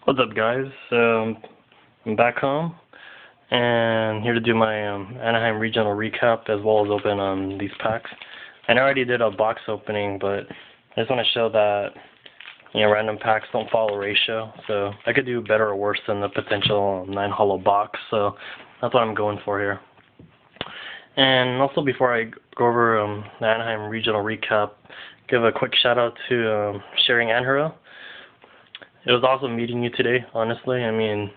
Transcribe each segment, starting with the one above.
What's up, guys? I'm back home and here to do my Anaheim regional recap as well as open these packs. And I already did a box opening, but I just want to show that random packs don't follow ratio, so I could do better or worse than the potential 9 hollow box. So that's what I'm going for here. And also, before I go over the Anaheim regional recap, give a quick shout out to Sharing Anhero. It was awesome meeting you today, honestly. I mean,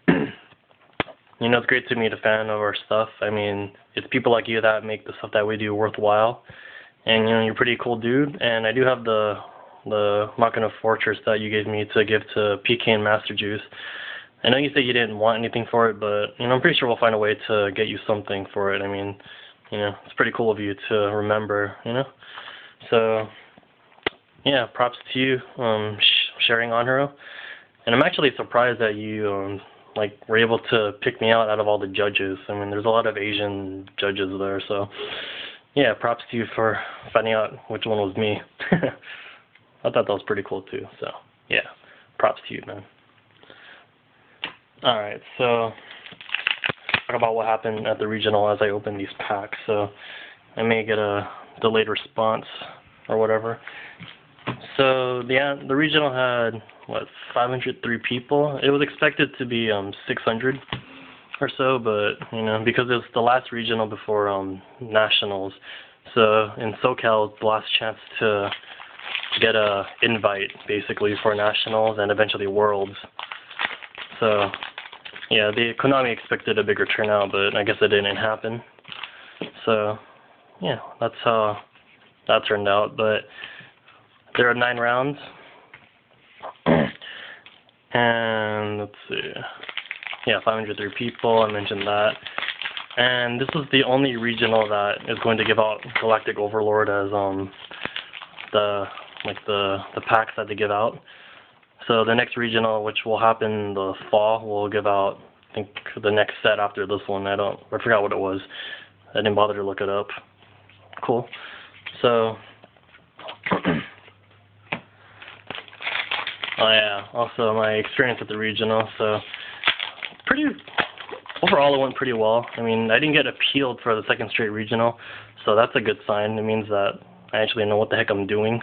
it's great to meet a fan of our stuff. I mean, it's people like you that make the stuff that we do worthwhile. And, you're a pretty cool dude. And I do have the Machina Fortress that you gave me to give to PK and Master Juice. I know you said you didn't want anything for it, but, I'm pretty sure we'll find a way to get you something for it. I mean, it's pretty cool of you to remember, So, yeah, props to you, Sharing Anhero. And I'm actually surprised that you, were able to pick me out of all the judges. I mean, there's a lot of Asian judges there, so, yeah, props to you for finding out which one was me. I thought that was pretty cool, too, so, yeah, props to you, man. Alright, so, talk about what happened at the regional as I open these packs. So, I may get a delayed response or whatever. So the regional had 503 people. It was expected to be 600 or so, but because it was the last regional before nationals, so in SoCal it's the last chance to get a invite basically for nationals and eventually worlds. So yeah, Konami expected a bigger turnout, but I guess it didn't happen. So yeah, that's how that turned out. But there are 9 rounds, and let's see, yeah, 503 people, I mentioned that, and this is the only regional that is going to give out Galactic Overlord as the packs that they give out. So the next regional, which will happen in the fall, will give out, I think, the next set after this one. I forgot what it was. I didn't bother to look it up. Cool. So oh yeah, also my experience at the regional, so overall it went pretty well. I mean, I didn't get appealed for the second straight regional, so that's a good sign. It means that I actually know what the heck I'm doing.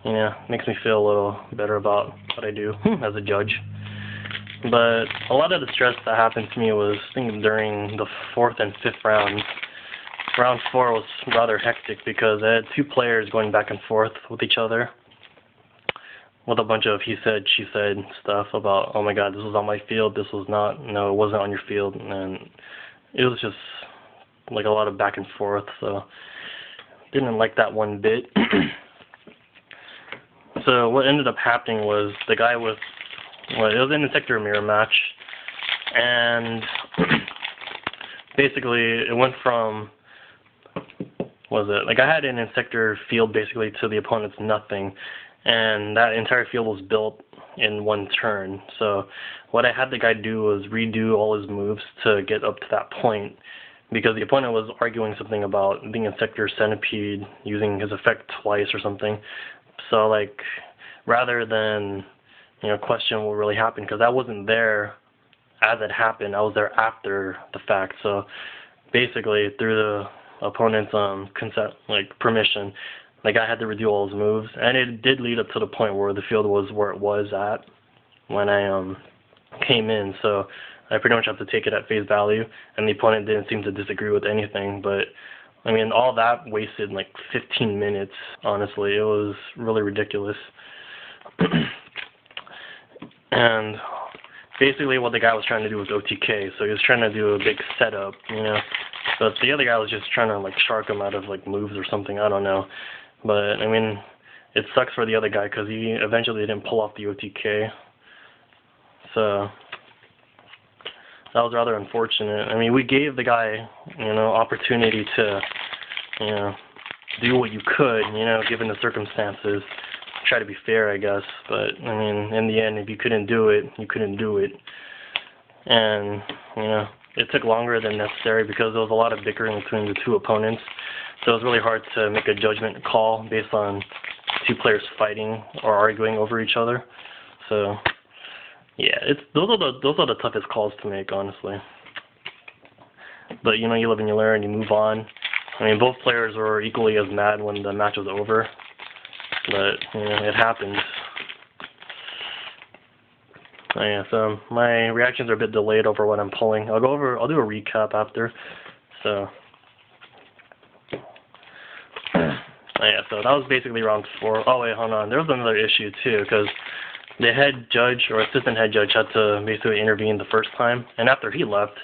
Makes me feel a little better about what I do as a judge. But a lot of the stress that happened to me was, I think, during the 4th and 5th rounds. Round 4 was rather hectic because I had 2 players going back and forth with each other with a bunch of he said, she said stuff about, oh my god, this was on my field, this was not, no, it wasn't on your field, and it was just like a lot of back and forth, so didn't like that one bit. So what ended up happening was the guy with, it was an Insector mirror match, and basically it went from, I had an Insector field basically to the opponent's nothing, and that entire field was built in one turn. So what I had the guy do was redo all his moves to get up to that point, because the opponent was arguing something about being Insector Centipede, using his effect twice or something. So rather than question what really happened, because I wasn't there as it happened, I was there after the fact. So basically through the opponent's consent, permission, the guy had to redo all his moves, and it did lead up to the point where the field was where it was at when I came in. So I pretty much have to take it at face value, and the opponent didn't seem to disagree with anything. But I mean, all that wasted 15 minutes. Honestly, it was really ridiculous. And basically, what the guy was trying to do was OTK. So he was trying to do a big setup, But the other guy was just trying to shark him out of moves or something. I don't know. But I mean, it sucks for the other guy because he eventually didn't pull off the OTK. So that was rather unfortunate. I mean, we gave the guy, opportunity to, do what you could, given the circumstances. Try to be fair, I guess. But I mean, in the end, if you couldn't do it, you couldn't do it. And it took longer than necessary because there was a lot of bickering between the 2 opponents. So it was really hard to make a judgment call based on 2 players fighting or arguing over each other. So yeah, those are the toughest calls to make, honestly. But you know, you live and you learn, you move on. I mean, both players were equally as mad when the match was over, but you know, it happened. Oh, yeah, so my reactions are a bit delayed over what I'm pulling. I'll do a recap after. So yeah, so that was basically round 4. Oh wait, hold on. There was another issue too, because the head judge or assistant head judge had to basically intervene the first time, and after he left,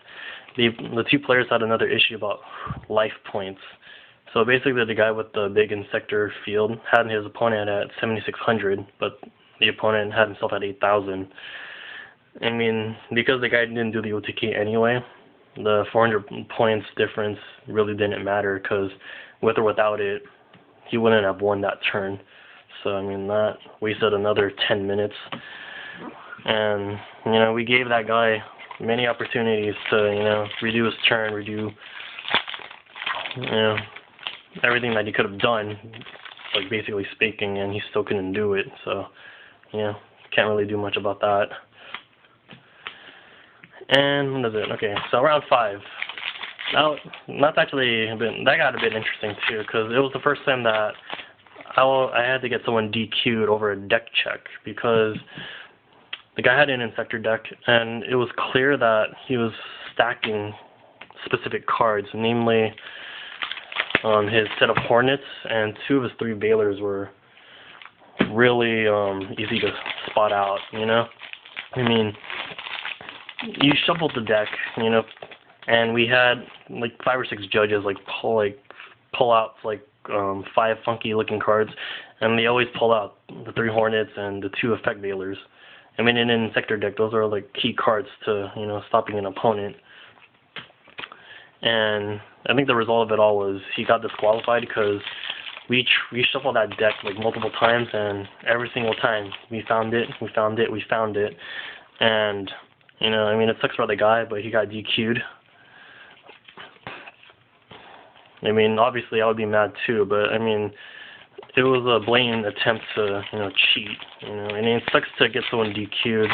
the two players had another issue about life points. So basically, the guy with the big insector field had his opponent at 7,600, but the opponent had himself at 8,000. I mean, because the guy didn't do the OTK anyway, the 400 points difference really didn't matter, because with or without it, he wouldn't have won that turn. So, I mean, that wasted another 10 minutes. And, you know, we gave that guy many opportunities to, you know, redo his turn, redo, you know, everything that he could have done, like basically speaking, and he still couldn't do it. So, you know, can't really do much about that. And what is it? Okay, so round 5. Now, that got a bit interesting too, because it was the first time that I had to get someone DQ'd over a deck check, because the guy had an insector deck, and it was clear that he was stacking specific cards, namely his set of Hornets, and 2 of his 3 Baylors were really easy to spot out, you know? I mean, you shuffled the deck, you know, and we had like 5 or 6 judges pull out like 5 funky looking cards, and they always pull out the 3 Hornets and the 2 effect Baylors. I mean, in an insector deck, those are like key cards to, you know, stopping an opponent. And I think the result of it all was he got disqualified, because we shuffled that deck like multiple times, and every single time we found it, and you know, I mean, it sucks for the guy, but he got DQ'd. I mean, obviously I would be mad too, but I mean, it was a blatant attempt to, you know, cheat, you know. I mean, it sucks to get someone DQ'd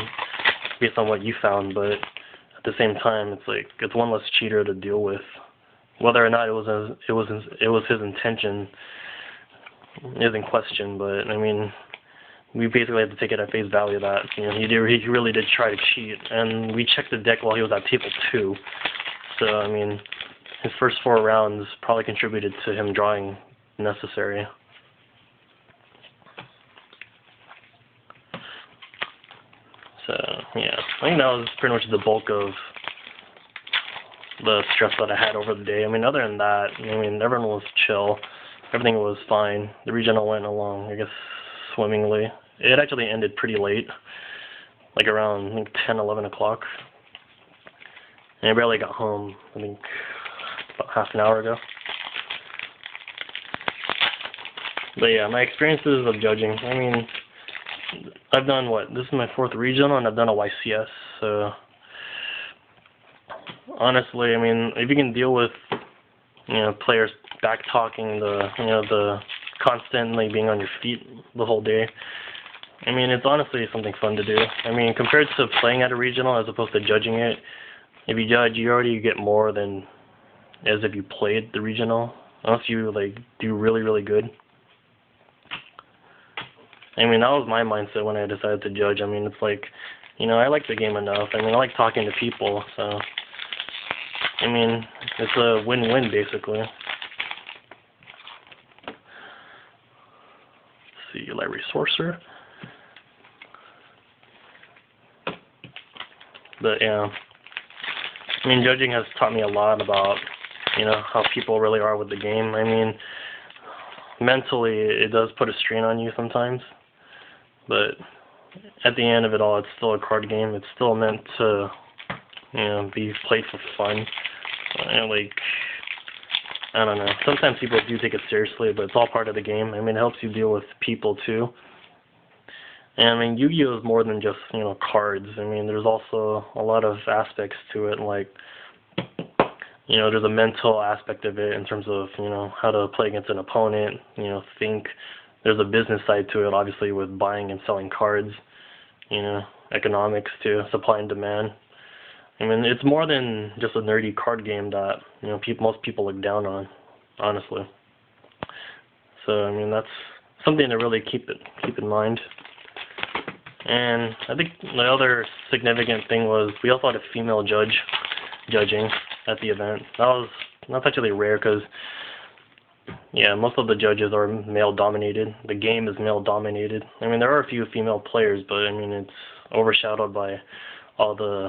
based on what you found, but at the same time, it's like, it's one less cheater to deal with. Whether or not it was his intention is in question, but I mean, we basically had to take it at face value that, you know, he really did try to cheat, and we checked the deck while he was at table 2. So I mean, his first 4 rounds probably contributed to him drawing necessary. So yeah, I think that was pretty much the bulk of the stress that I had over the day. I mean, other than that, I mean, everyone was chill. Everything was fine. The regional went along, I guess, swimmingly. It actually ended pretty late, like around, I think, 10, 11 o'clock. And I barely got home, I think, about half an hour ago. But yeah, my experiences of judging, I mean, I've done this is my 4th regional, and I've done a YCS, so honestly, I mean, if you can deal with, you know, players back-talking, the constantly being on your feet the whole day, I mean, it's honestly something fun to do. I mean, compared to playing at a regional as opposed to judging it, if you judge, you already get more than as if you played the regional, unless you, like, do really, really good. I mean, that was my mindset when I decided to judge. I mean, it's like, you know, I like the game enough. I mean, I like talking to people, so, I mean, it's a win-win, basically. Let's see, Library Sorcerer. But, yeah, I mean, judging has taught me a lot about, you know, how people really are with the game. I mean, mentally, it does put a strain on you sometimes. But at the end of it all, it's still a card game. It's still meant to, you know, be played for fun. And like, I don't know. Sometimes people do take it seriously, but it's all part of the game. I mean, it helps you deal with people too. And I mean, Yu-Gi-Oh is more than just, you know, cards. I mean, there's also a lot of aspects to it. Like, you know, there's a mental aspect of it in terms of, you know, how to play against an opponent. You know, think. There's a business side to it, obviously, with buying and selling cards. you know, economics to supply and demand. I mean, it's more than just a nerdy card game that, you know, most people look down on, honestly. So, I mean, that's something to really keep in mind. And I think the other significant thing was we also had a female judging at the event. That's actually rare because, yeah, most of the judges are male dominated. The game is male dominated. I mean, there are a few female players, but I mean, it's overshadowed by all the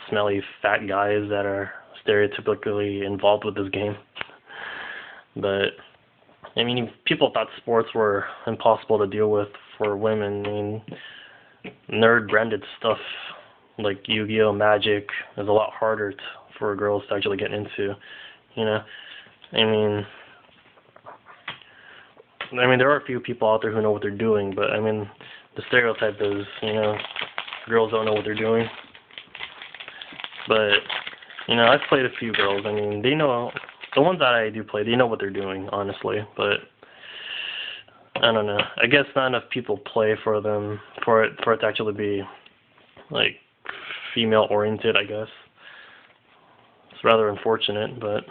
smelly fat guys that are stereotypically involved with this game. But I mean, people thought sports were impossible to deal with for women. I mean, nerd branded stuff like Yu-Gi-Oh, Magic is a lot harder for girls to actually get into, you know. I mean, there are a few people out there who know what they're doing, but I mean, the stereotype is, you know, girls don't know what they're doing. But, you know, I've played a few girls. I mean, they know, the ones that I do play, they know what they're doing, honestly. But, I don't know. I guess not enough people play for them, for it to actually be, like, female-oriented, I guess. It's rather unfortunate, but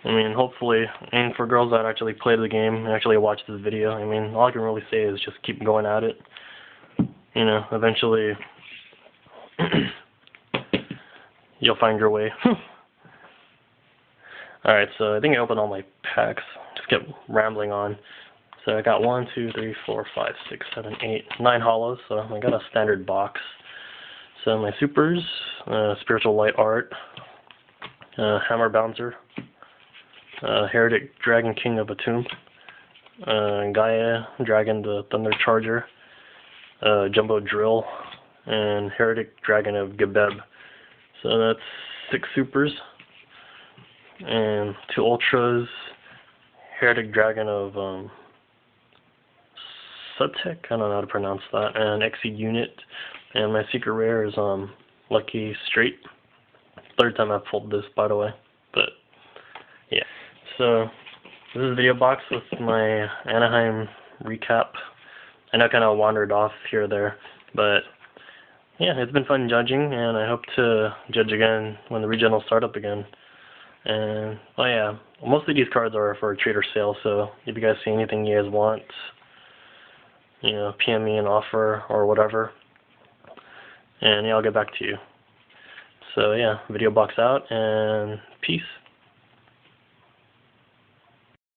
I mean, hopefully, and for girls that actually play the game and actually watch this video, I mean, all I can really say is just keep going at it. You know, eventually, you'll find your way. Alright, so I think I opened all my packs. Just kept rambling on. So I got 1, 2, 3, 4, 5, 6, 7, 8, 9 hollows, so I got a standard box. So my supers, Spiritual Light Art, Hammer Bouncer, Heretic Dragon King of Atum, Gaia Dragon the Thunder Charger, Jumbo Drill, and Heretic Dragon of Gebeb. So that's 6 supers, and 2 ultras, Heretic Dragon of Sutek, I don't know how to pronounce that, and Exceed Unit, and my secret rare is Lucky Straight. Third time I've pulled this, by the way, but yeah. So this is VIDE0BOX with my Anaheim recap. I know I kind of wandered off here or there, but yeah, it's been fun judging, and I hope to judge again when the regionals start up again. And, oh yeah, most of these cards are for a trader sale, so if you guys see anything you guys want, you know, PM me an offer or whatever, and yeah, I'll get back to you. So yeah, VIDE0BOX out, and peace.